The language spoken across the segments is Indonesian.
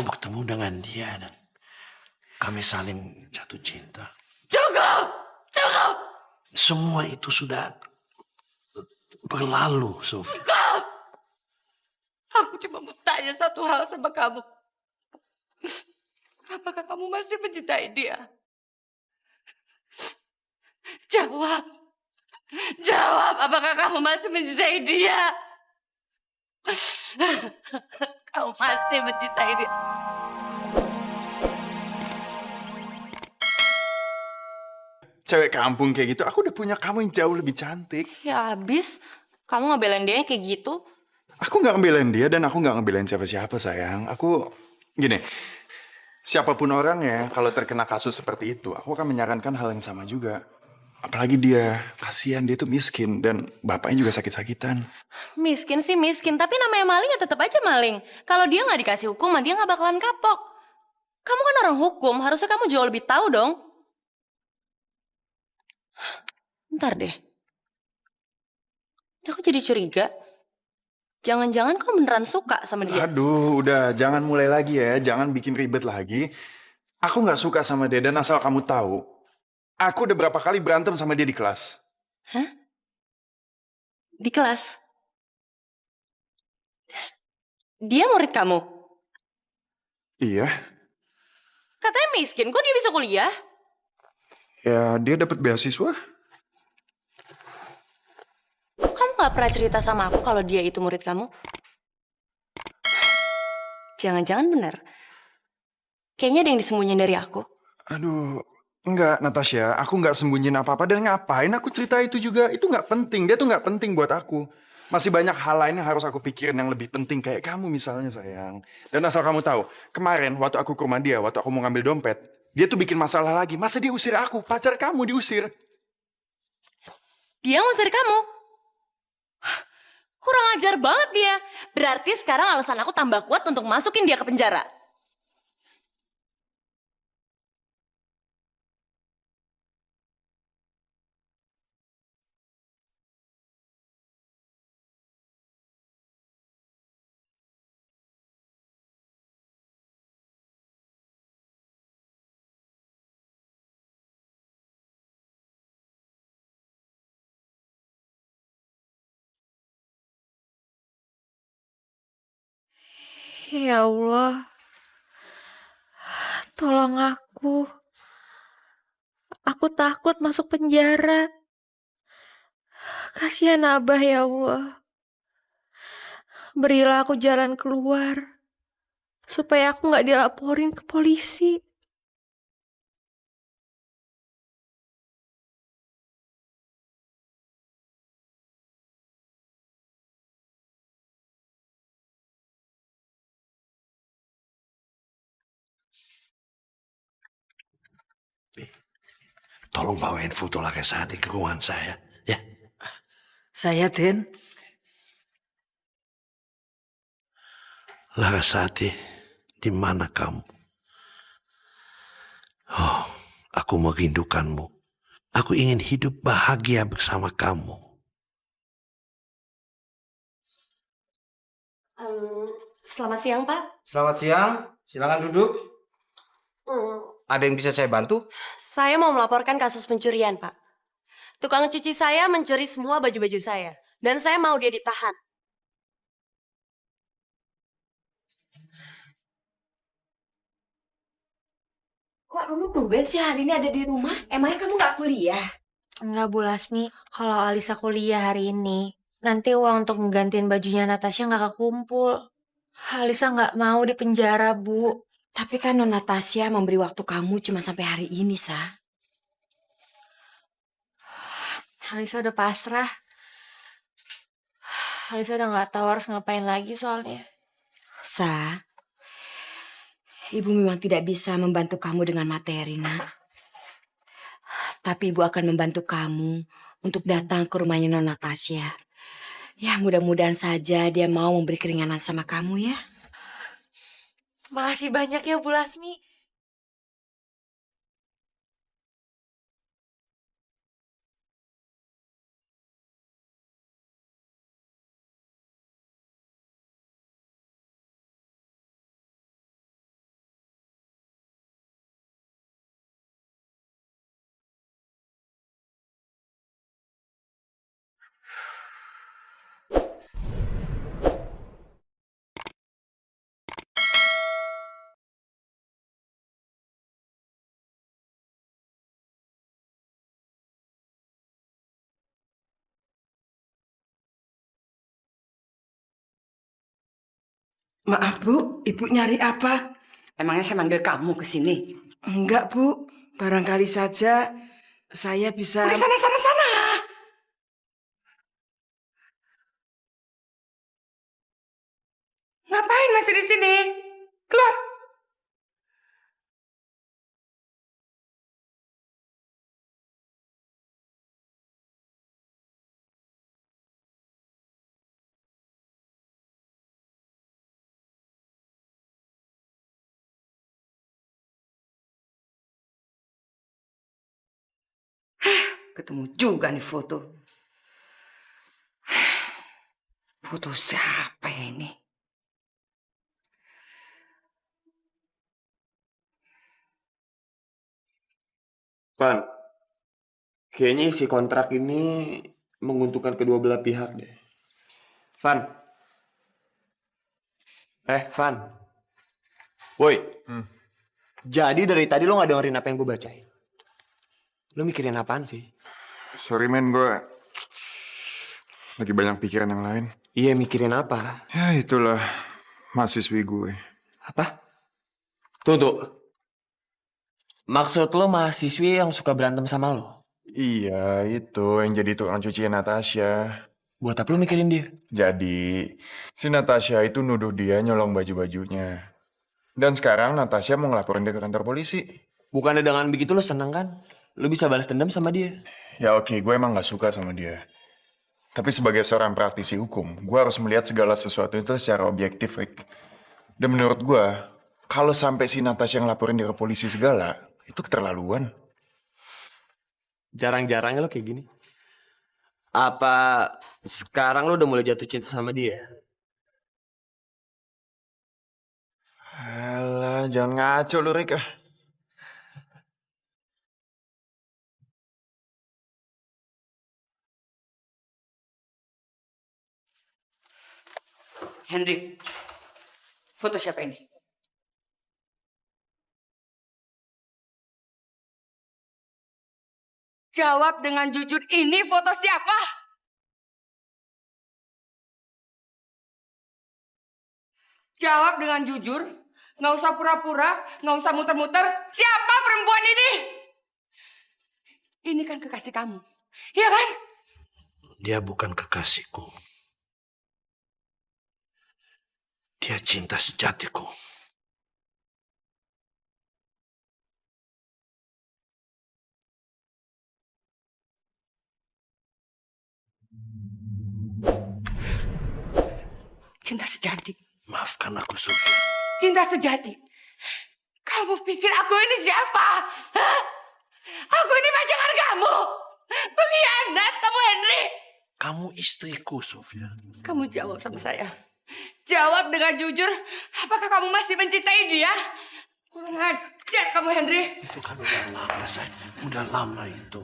aku bertemu dengan dia dan kami saling jatuh cinta. Cukup! Cukup! Semua itu sudah berlalu, Sofi. Cukup! Aku cuma mau tanya satu hal sama kamu. Apakah kamu masih mencintai dia? Jawab. Jawab, apakah kamu masih mencintai dia? Kamu masih mencintai dia. Cewek kampung kayak gitu, aku udah punya kamu yang jauh lebih cantik. Ya abis, kamu ngebelain dia kayak gitu. Aku nggak ngebelain dia dan aku nggak ngebelain siapa-siapa sayang. Aku gini, siapapun orangnya kalau terkena kasus seperti itu, aku akan menyarankan hal yang sama juga. Apalagi dia, kasihan dia tuh miskin dan bapaknya juga sakit-sakitan. Miskin sih miskin, tapi namanya maling ya tetap aja maling. Kalau dia nggak dikasih hukuman, dia nggak bakalan kapok. Kamu kan orang hukum, harusnya kamu jauh lebih tahu dong. Ntar deh. Aku jadi curiga. Jangan-jangan kamu beneran suka sama dia. Aduh, udah jangan mulai lagi ya, jangan bikin ribet lagi. Aku nggak suka sama dia dan asal kamu tahu, aku udah berapa kali berantem sama dia di kelas. Hah? Di kelas? Dia murid kamu? Iya, Katanya miskin, kok dia bisa kuliah? ya dia dapat beasiswa. Kamu gak pernah cerita sama aku kalau dia itu murid kamu? Jangan-jangan benar. Kayaknya ada yang disembunyiin dari aku. Aduh, enggak Natasha, aku nggak sembunyiin apa-apa dan ngapain aku cerita itu juga, itu nggak penting, dia tuh nggak penting buat aku. Masih banyak hal lain yang harus aku pikirin yang lebih penting kayak kamu misalnya sayang. Dan asal kamu tahu, kemarin waktu aku ke rumah dia, waktu aku mau ngambil dompet, dia tuh bikin masalah lagi. Masa dia usir aku, pacar kamu diusir. Dia ngusir kamu? Kurang ajar banget dia. Berarti sekarang alasan aku tambah kuat untuk masukin dia ke penjara. Ya Allah, tolong aku. Aku takut masuk penjara. Kasihan Abah ya Allah. Berilah aku jalan keluar. Supaya aku nggak dilaporin ke polisi. Tolong bawain foto Larasati ke ruangan saya, ya. Saya, Den. Larasati, di mana kamu? Oh, aku merindukanmu. Aku ingin hidup bahagia bersama kamu. Selamat siang, Pak. Selamat siang, silakan duduk. Ada yang bisa saya bantu? Saya mau melaporkan kasus pencurian, Pak. Tukang cuci saya mencuri semua baju-baju saya. Dan saya mau dia ditahan. Kok kamu tumben sih hari ini ada di rumah? Emangnya kamu nggak kuliah? Enggak, Bu Lasmi. Kalau Alisa kuliah hari ini, nanti uang untuk menggantiin bajunya Natasha nggak kekumpul. Alisa nggak mau di penjara, Bu. Tapi kan Nona Tasya memberi waktu kamu cuma sampai hari ini, Sa. Alisa udah pasrah. Alisa udah nggak tahu harus ngapain lagi soalnya. Sa, Ibu memang tidak bisa membantu kamu dengan materi, nak. Tapi Ibu akan membantu kamu untuk datang ke rumahnya Nona Tasya. Ya, mudah-mudahan saja dia mau memberi keringanan sama kamu ya. Makasih banyak ya, Bu Lasmi. Maaf Bu, Ibu nyari apa? Emangnya saya manggil kamu ke sini? Enggak Bu, barangkali saja saya bisa... Udah sana, sana, sana. Ngapain masih di sini? Keluar. Ketemu juga nih foto. Foto siapa ya ini? Van, kayaknya isi kontrak ini menguntungkan kedua belah pihak deh. Van. Van. Woi. Jadi dari tadi lo gak dengerin apa yang gue bacain. Lo mikirin apaan sih? Sorry men, gue lagi banyak pikiran yang lain. Iya, mikirin apa? Ya itulah mahasiswi gue. Apa? Tuh. Maksud lo mahasiswi yang suka berantem sama lo? Iya, itu yang jadi tukang cucian Natasha. Buat apa lo mikirin dia? Jadi, si Natasha itu nuduh dia nyolong baju-bajunya. Dan sekarang Natasha mau ngelaporin dia ke kantor polisi. Bukannya dengan begitu lo seneng kan? Lo bisa balas dendam sama dia. Ya oke, gue emang gak suka sama dia. Tapi sebagai seorang praktisi hukum, gue harus melihat segala sesuatu itu secara objektif, Rick. Dan menurut gue, kalau sampai si Natasha ngelaporin dia ke polisi segala, itu keterlaluan. Jarang-jarangnya lo kayak gini. Apa sekarang lo udah mulai jatuh cinta sama dia? Alah, jangan ngaco lu, Rick. Henry, foto siapa ini? Jawab dengan jujur, ini foto siapa? Jawab dengan jujur, nggak usah pura-pura, nggak usah muter-muter. Siapa perempuan ini? Ini kan kekasih kamu, iya kan? Dia bukan kekasihku. Dia cinta sejatiku. Cinta sejati. Maafkan aku, Sofia. Cinta sejati. Kamu pikir aku ini siapa? Hah? Aku ini pasangan kamu. Pengkhianat kamu, Henry. Kamu istriku, Sofia. Kamu jawab sama saya. Jawab dengan jujur. Apakah kamu masih mencintai dia? Kurang ajar kamu, Henry. Itu kan udah lama, sayang. Udah lama itu.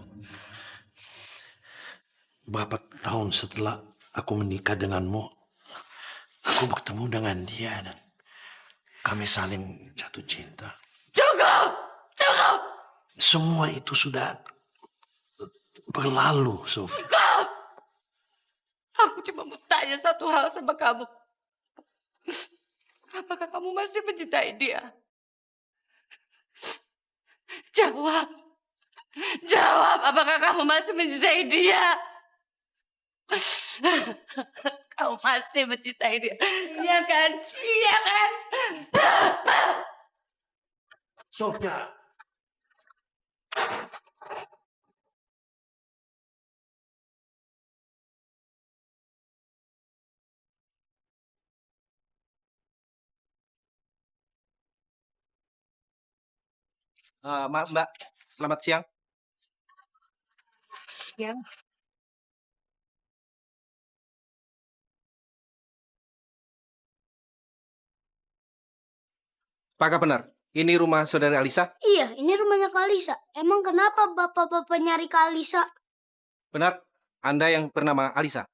Berapa tahun setelah aku menikah denganmu, aku bertemu dengan dia dan kami saling jatuh cinta. Cukup! Cukup! Semua itu sudah berlalu, Sofia. Cukup! Aku cuma mau tanya satu hal sama kamu. Apakah kamu masih mencintai dia? Jawab. Jawab, apakah kamu masih mencintai dia? Kamu masih mencintai dia. Iya kan? Iya kan? Sofia. Maaf Mbak, selamat siang. Siang. Apakah benar? Ini rumah saudara Alisa? Iya, ini rumahnya Kak Alisa. Emang kenapa bapak-bapak nyari Kak Alisa? Benar, Anda yang bernama Alisa?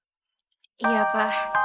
Iya, Pak.